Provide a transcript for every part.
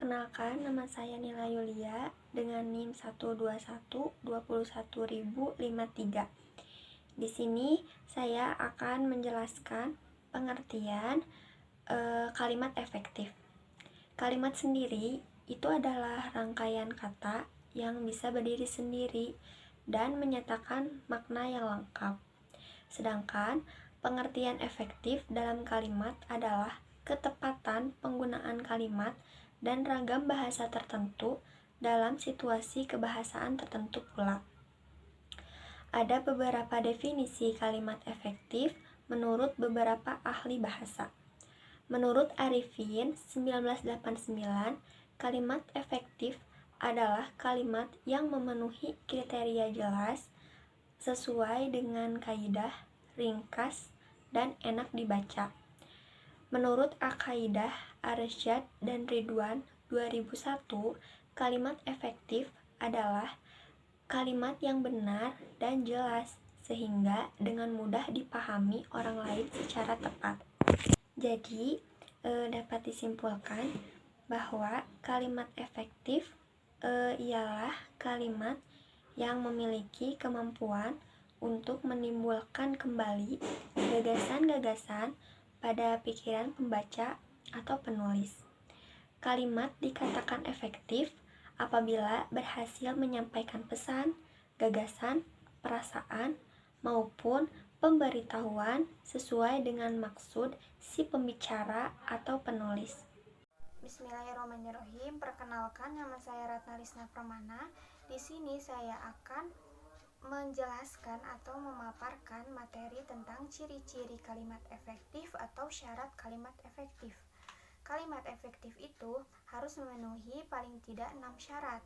Perkenalkan, nama saya Nila Yulia dengan NIM 121 21053. Di sini saya akan menjelaskan pengertian kalimat efektif. Kalimat sendiri itu adalah rangkaian kata yang bisa berdiri sendiri dan menyatakan makna yang lengkap. Sedangkan pengertian efektif dalam kalimat adalah ketepatan penggunaan kalimat dan ragam bahasa tertentu dalam situasi kebahasaan tertentu pula. Ada beberapa definisi kalimat efektif menurut beberapa ahli bahasa. Menurut Arifin 1989, kalimat efektif adalah kalimat yang memenuhi kriteria jelas sesuai dengan kaidah, ringkas, dan enak dibaca. Menurut Al-Qaeda, Arsyad dan Ridwan 2001, kalimat efektif adalah kalimat yang benar dan jelas sehingga dengan mudah dipahami orang lain secara tepat. Jadi, dapat disimpulkan bahwa kalimat efektif ialah kalimat yang memiliki kemampuan untuk menimbulkan kembali gagasan-gagasan pada pikiran pembaca atau penulis. Kalimat dikatakan efektif apabila berhasil menyampaikan pesan, gagasan, perasaan, maupun pemberitahuan sesuai dengan maksud si pembicara atau penulis. Bismillahirrahmanirrahim. Perkenalkan, nama saya Ratna Lisna Permana. Di sini saya akan menjelaskan atau memaparkan materi tentang ciri-ciri kalimat efektif atau syarat kalimat efektif. Kalimat efektif itu harus memenuhi paling tidak 6 syarat.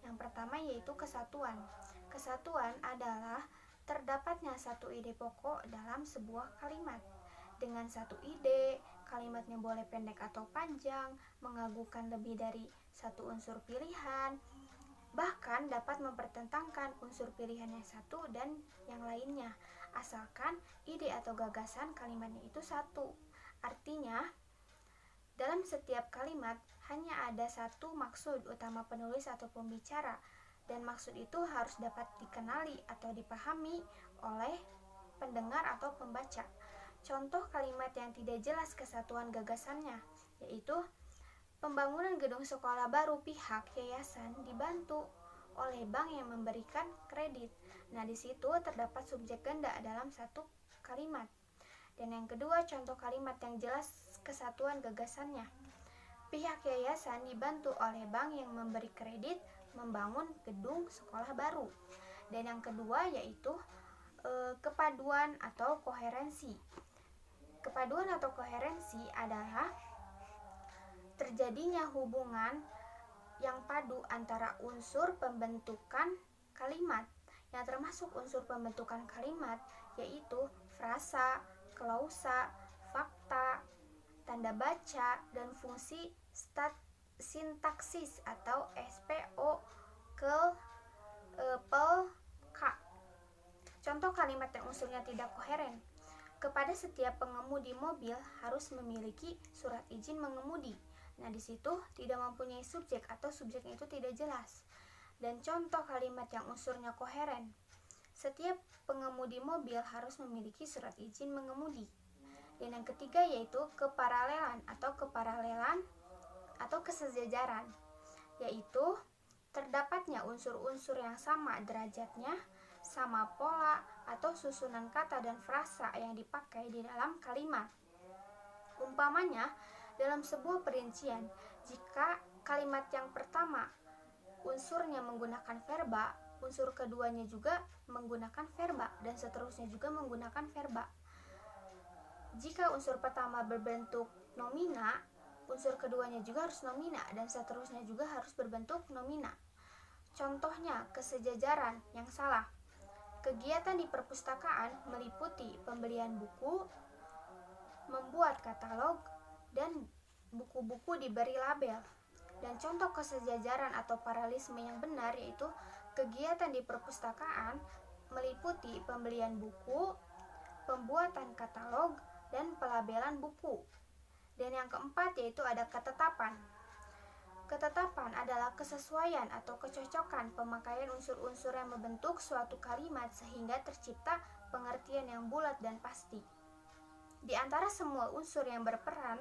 Yang pertama yaitu kesatuan. Kesatuan adalah terdapatnya satu ide pokok dalam sebuah kalimat. Dengan satu ide, kalimatnya boleh pendek atau panjang, mengagukan lebih dari satu unsur pilihan, bahkan dapat mempertentangkan unsur pilihan yang satu dan yang lainnya, asalkan ide atau gagasan kalimatnya itu satu. Artinya, dalam setiap kalimat hanya ada satu maksud utama penulis atau pembicara, dan maksud itu harus dapat dikenali atau dipahami oleh pendengar atau pembaca. Contoh kalimat yang tidak jelas kesatuan gagasannya yaitu pembangunan gedung sekolah baru pihak yayasan dibantu oleh bank yang memberikan kredit. Nah, di situ terdapat subjek ganda dalam satu kalimat. Dan yang kedua, contoh kalimat yang jelas kesatuan gagasannya. Pihak yayasan dibantu oleh bank yang memberi kredit membangun gedung sekolah baru. Dan yang kedua yaitu kepaduan atau koherensi. Kepaduan atau koherensi adalah terjadinya hubungan yang padu antara unsur pembentukan kalimat. Yang termasuk unsur pembentukan kalimat yaitu frasa, klausa, fakta, tanda baca, dan fungsi sintaksis atau SPO pel K. Contoh kalimat yang unsurnya tidak koheren. Kepada setiap pengemudi mobil harus memiliki surat izin mengemudi. Nah, di situ tidak mempunyai subjek atau subjeknya itu tidak jelas. Dan contoh kalimat yang unsurnya koheren. Setiap pengemudi mobil harus memiliki surat izin mengemudi. Dan yang ketiga yaitu keparalelan atau kesejajaran, yaitu terdapatnya unsur-unsur yang sama derajatnya, sama pola atau susunan kata dan frasa yang dipakai di dalam kalimat. Umpamanya, dalam sebuah perincian, jika kalimat yang pertama unsurnya menggunakan verba, unsur keduanya juga menggunakan verba, dan seterusnya juga menggunakan verba. Jika unsur pertama berbentuk nomina, unsur keduanya juga harus nomina, dan seterusnya juga harus berbentuk nomina. Contohnya, kesejajaran yang salah. Kegiatan di perpustakaan meliputi pembelian buku, membuat katalog, dan buku-buku diberi label. Dan contoh kesejajaran atau paralelisme yang benar yaitu kegiatan di perpustakaan meliputi pembelian buku, pembuatan katalog, dan pelabelan buku. Dan yang keempat yaitu ada ketetapan. Ketetapan adalah kesesuaian atau kecocokan pemakaian unsur-unsur yang membentuk suatu kalimat sehingga tercipta pengertian yang bulat dan pasti. Di antara semua unsur yang berperan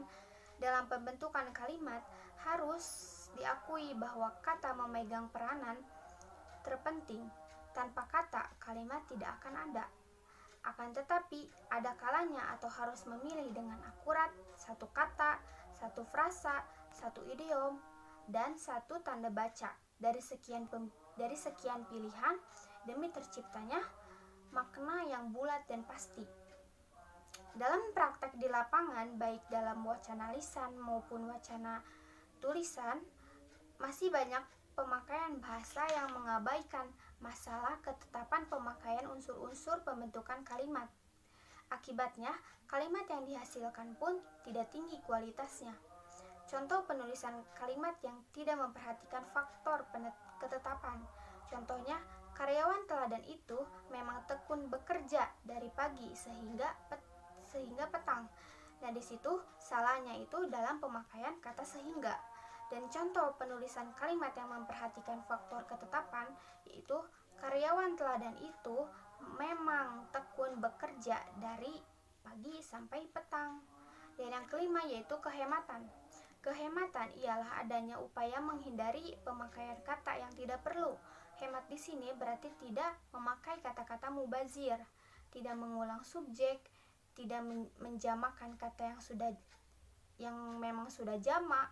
dalam pembentukan kalimat, harus diakui bahwa kata memegang peranan terpenting. Tanpa kata, kalimat tidak akan ada. Akan tetapi, ada kalanya atau harus memilih dengan akurat satu kata, satu frasa, satu idiom, dan satu tanda baca dari sekian pilihan demi terciptanya makna yang bulat dan pasti. Dalam praktek di lapangan, baik dalam wacana lisan maupun wacana tulisan, masih banyak pemakaian bahasa yang mengabaikan masalah ketetapan pemakaian unsur-unsur pembentukan kalimat. Akibatnya, kalimat yang dihasilkan pun tidak tinggi kualitasnya. Contoh penulisan kalimat yang tidak memperhatikan faktor ketetapan. Contohnya, karyawan teladan itu memang tekun bekerja dari pagi sehingga petang. Nah, di situ salahnya itu dalam pemakaian kata sehingga. Dan contoh penulisan kalimat yang memperhatikan faktor ketetapan yaitu karyawan teladan itu memang tekun bekerja dari pagi sampai petang. Dan yang kelima yaitu kehematan. Kehematan ialah adanya upaya menghindari pemakaian kata yang tidak perlu. Hemat di sini berarti tidak memakai kata-kata mubazir, tidak mengulang subjek, tidak menjamakan kata yang memang sudah jamak.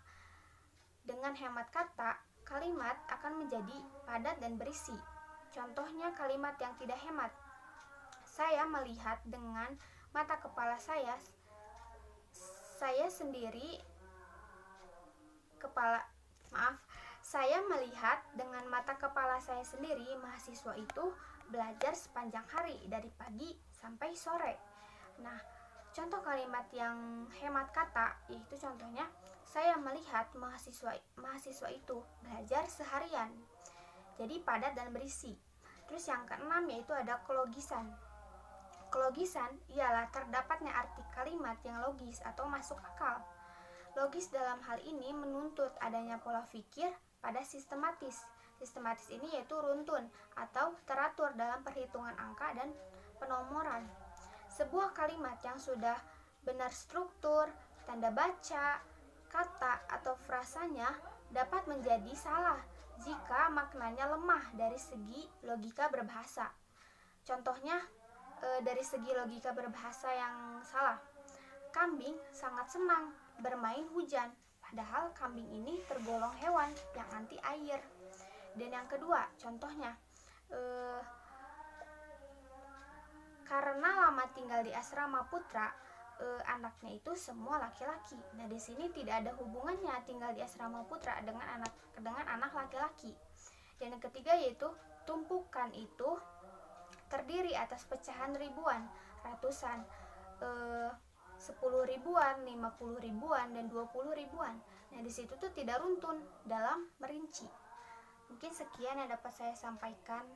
Dengan hemat kata, kalimat akan menjadi padat dan berisi. Contohnya kalimat yang tidak hemat. Saya melihat dengan mata kepala saya melihat dengan mata kepala saya sendiri mahasiswa itu belajar sepanjang hari dari pagi sampai sore. Nah, contoh kalimat yang hemat kata yaitu contohnya saya melihat mahasiswa itu belajar seharian. Jadi padat dan berisi. Terus yang keenam yaitu ada kelogisan. Kelogisan ialah terdapatnya arti kalimat yang logis atau masuk akal. Logis dalam hal ini menuntut adanya pola pikir pada sistematis. Sistematis ini yaitu runtun atau teratur dalam perhitungan angka dan penomoran. Sebuah kalimat yang sudah benar struktur, tanda baca, kata atau frasanya dapat menjadi salah jika maknanya lemah dari segi logika berbahasa. Contohnya dari segi logika berbahasa yang salah. Kambing sangat senang bermain hujan, padahal kambing ini tergolong hewan yang anti air. Dan yang kedua, contohnya karena lama tinggal di asrama putra, anaknya itu semua laki-laki. Nah, di sini tidak ada hubungannya tinggal di asrama putra dengan anak laki-laki. Dan yang ketiga yaitu tumpukan itu terdiri atas pecahan ribuan, ratusan, 10 ribuan, 50 ribuan, dan 20 ribuan. Nah, di situ tuh tidak runtun dalam merinci. Mungkin sekian yang dapat saya sampaikan.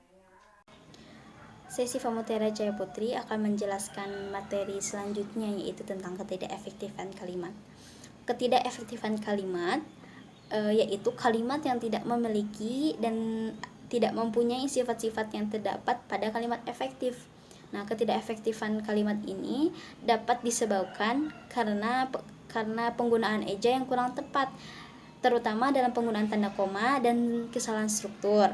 Sesi Famutera Jaya Putri akan menjelaskan materi selanjutnya yaitu tentang ketidakefektifan kalimat. Ketidakefektifan kalimat yaitu kalimat yang tidak memiliki dan tidak mempunyai sifat-sifat yang terdapat pada kalimat efektif. Nah, ketidakefektifan kalimat ini dapat disebabkan karena penggunaan eja yang kurang tepat, terutama dalam penggunaan tanda koma dan kesalahan struktur.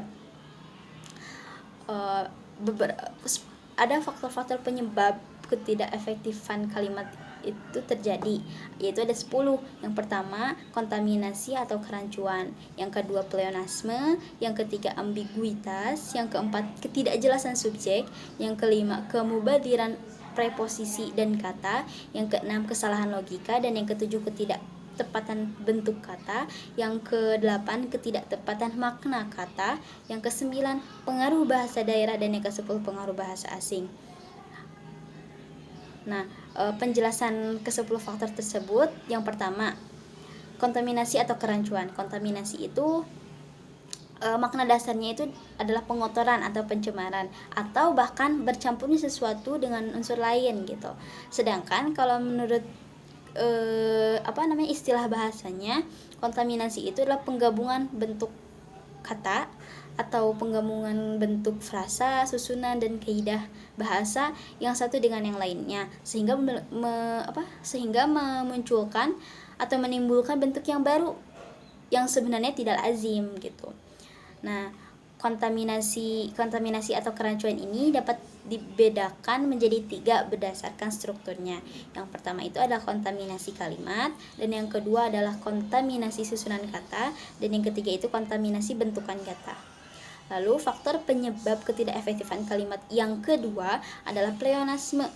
Ada faktor-faktor penyebab ketidakefektifan kalimat itu terjadi, yaitu ada 10. Yang pertama, kontaminasi atau kerancuan. Yang kedua, pleonasme. Yang ketiga, ambiguitas. Yang keempat, ketidakjelasan subjek. Yang kelima, kemubadiran preposisi dan kata. Yang keenam, kesalahan logika. Dan yang ketujuh, ketidaktepatan bentuk kata. Yang kedelapan, ketidaktepatan makna kata. Yang kesembilan, pengaruh bahasa daerah. Dan yang kesepuluh, pengaruh bahasa asing. Nah, penjelasan ke-10 faktor tersebut, yang pertama, kontaminasi atau kerancuan. Kontaminasi itu makna dasarnya itu adalah pengotoran atau pencemaran atau bahkan bercampurnya sesuatu dengan unsur lain gitu. Sedangkan kalau menurut istilah bahasanya, kontaminasi itu adalah penggabungan bentuk kata atau penggabungan bentuk frasa, susunan dan kaidah bahasa yang satu dengan yang lainnya, sehingga memunculkan atau menimbulkan bentuk yang baru yang sebenarnya tidak lazim gitu. Nah, kontaminasi atau kerancuan ini dapat dibedakan menjadi 3 berdasarkan strukturnya. Yang pertama itu adalah kontaminasi kalimat, dan yang kedua adalah kontaminasi susunan kata, dan yang ketiga itu kontaminasi bentukan kata. Lalu faktor penyebab ketidakefektifan kalimat yang kedua adalah pleonasme.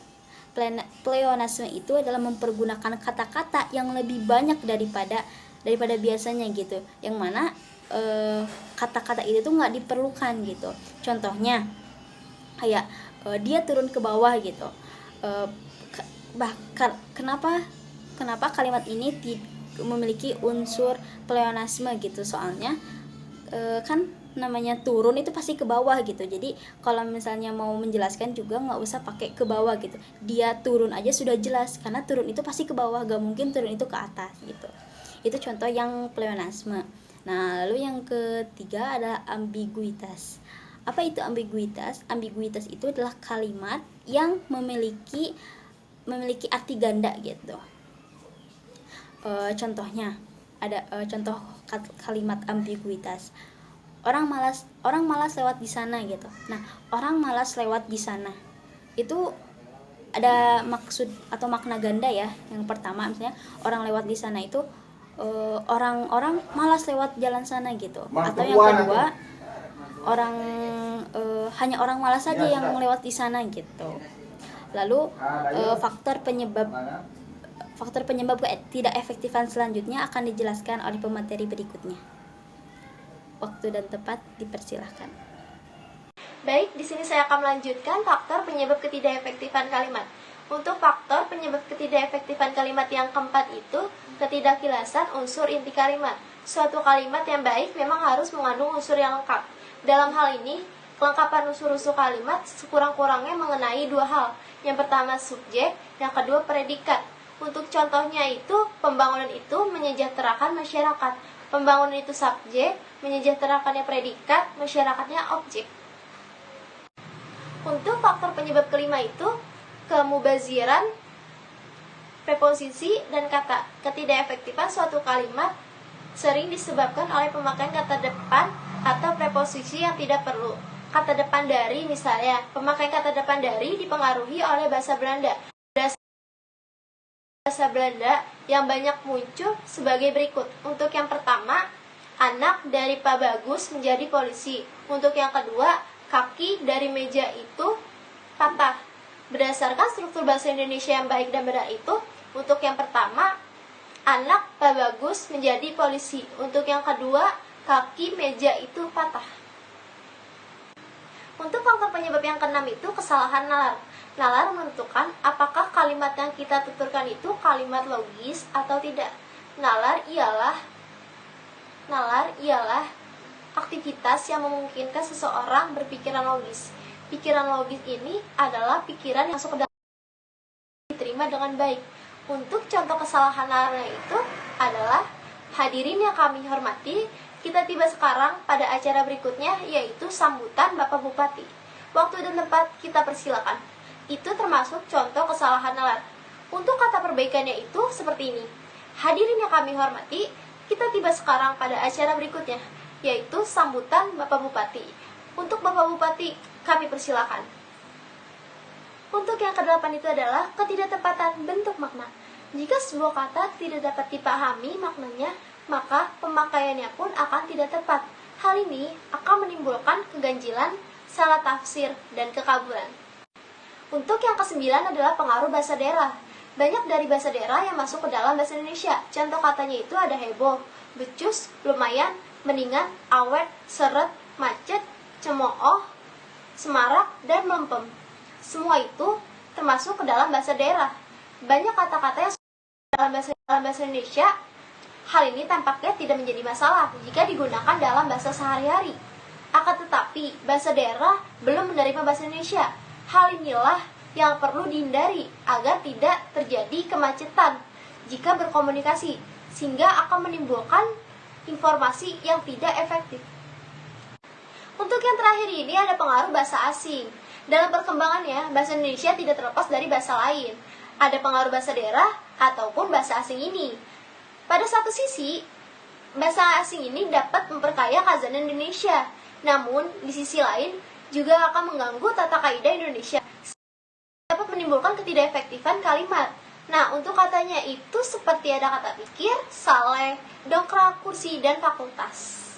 Pleonasme itu adalah mempergunakan kata-kata yang lebih banyak daripada biasanya gitu, yang mana kata-kata itu tuh nggak diperlukan gitu. Contohnya kayak dia turun ke bawah gitu. Bahkan kenapa kalimat ini memiliki unsur pleonasme gitu, soalnya kan namanya turun itu pasti ke bawah gitu. Jadi kalau misalnya mau menjelaskan juga nggak usah pakai ke bawah gitu, dia turun aja sudah jelas, karena turun itu pasti ke bawah, gak mungkin turun itu ke atas gitu. Itu contoh yang pleonasme. Nah, lalu yang ketiga adalah ambiguitas. Apa itu ambiguitas? Ambiguitas itu adalah kalimat yang memiliki arti ganda gitu. Contohnya ada contoh kalimat ambiguitas. Orang malas lewat di sana gitu. Nah, orang malas lewat di sana itu ada maksud atau makna ganda ya. Yang pertama misalnya orang lewat di sana itu orang-orang malas lewat jalan sana gitu. Atau yang kedua hanya orang malas saja yang lewat di sana gitu. Lalu faktor penyebab tidak efektifan selanjutnya akan dijelaskan oleh pemateri berikutnya. Waktu dan tempat dipersilahkan. Baik, di sini saya akan melanjutkan faktor penyebab ketidakefektifan kalimat. Untuk faktor penyebab ketidakefektifan kalimat yang keempat itu ketidakjelasan unsur inti kalimat. Suatu kalimat yang baik memang harus mengandung unsur yang lengkap. Dalam hal ini, kelengkapan unsur-unsur kalimat sekurang-kurangnya mengenai 2 hal. Yang pertama subjek, yang kedua predikat. Untuk contohnya itu, pembangunan itu menyejahterakan masyarakat. Pembangunan itu subjek, menyejahterakannya predikat, masyarakatnya objek. Untuk faktor penyebab kelima itu kemubaziran preposisi dan kata. Ketidakefektifan suatu kalimat sering disebabkan oleh pemakaian kata depan atau preposisi yang tidak perlu. Kata depan dari misalnya, pemakaian kata depan dari dipengaruhi oleh bahasa Belanda. Bahasa Belanda yang banyak muncul sebagai berikut. Untuk yang pertama, anak dari Pak Bagus menjadi polisi. Untuk yang kedua, kaki dari meja itu patah. Berdasarkan struktur bahasa Indonesia yang baik dan benar itu, untuk yang pertama, anak Pak Bagus menjadi polisi. Untuk yang kedua, kaki meja itu patah. Untuk faktor penyebab yang keenam itu kesalahan nalar. Nalar menentukan apakah kalimat yang kita tuturkan itu kalimat logis atau tidak. Nalar ialah aktivitas yang memungkinkan seseorang berpikiran logis. Pikiran logis ini adalah pikiran yang masuk ke dalam diterima dengan baik. Untuk contoh kesalahan nalarnya itu adalah, hadirin yang kami hormati, kita tiba sekarang pada acara berikutnya, yaitu sambutan Bapak Bupati. Waktu dan tempat kita persilakan. Itu termasuk contoh kesalahan nalar. Untuk kata perbaikannya itu seperti ini. Hadirin yang kami hormati, kita tiba sekarang pada acara berikutnya, yaitu sambutan Bapak Bupati. Untuk Bapak Bupati, kami persilakan. Untuk yang kedelapan itu adalah ketidaktepatan bentuk makna. Jika sebuah kata tidak dapat dipahami maknanya, maka pemakaiannya pun akan tidak tepat. Hal ini akan menimbulkan keganjilan, salah tafsir, dan kekaburan. Untuk yang kesembilan adalah pengaruh bahasa daerah. Banyak dari bahasa daerah yang masuk ke dalam bahasa Indonesia. Contoh katanya itu ada heboh, becus, lumayan, mendingan, awet, seret, macet, cemooh, semarak, dan melempem. Semua itu termasuk ke dalam bahasa daerah. Banyak kata-kata yang dalam bahasa Indonesia. Hal ini tampaknya tidak menjadi masalah jika digunakan dalam bahasa sehari-hari. Akan tetapi, bahasa daerah belum menerima bahasa Indonesia. Hal inilah yang perlu dihindari agar tidak terjadi kemacetan. jika berkomunikasi, sehingga akan menimbulkan informasi yang tidak efektif. Untuk yang terakhir ini ada pengaruh bahasa asing. Dalam perkembangannya, bahasa Indonesia tidak terlepas dari bahasa lain. Ada pengaruh bahasa daerah ataupun bahasa asing ini. Pada satu sisi, bahasa asing ini dapat memperkaya khazanah Indonesia. Namun, di sisi lain juga akan mengganggu tata kaidah Indonesia. Dapat menimbulkan ketidakefektifan kalimat. Nah, untuk katanya itu seperti ada kata pikir, saleh, dongkrak, kursi, dan fakultas.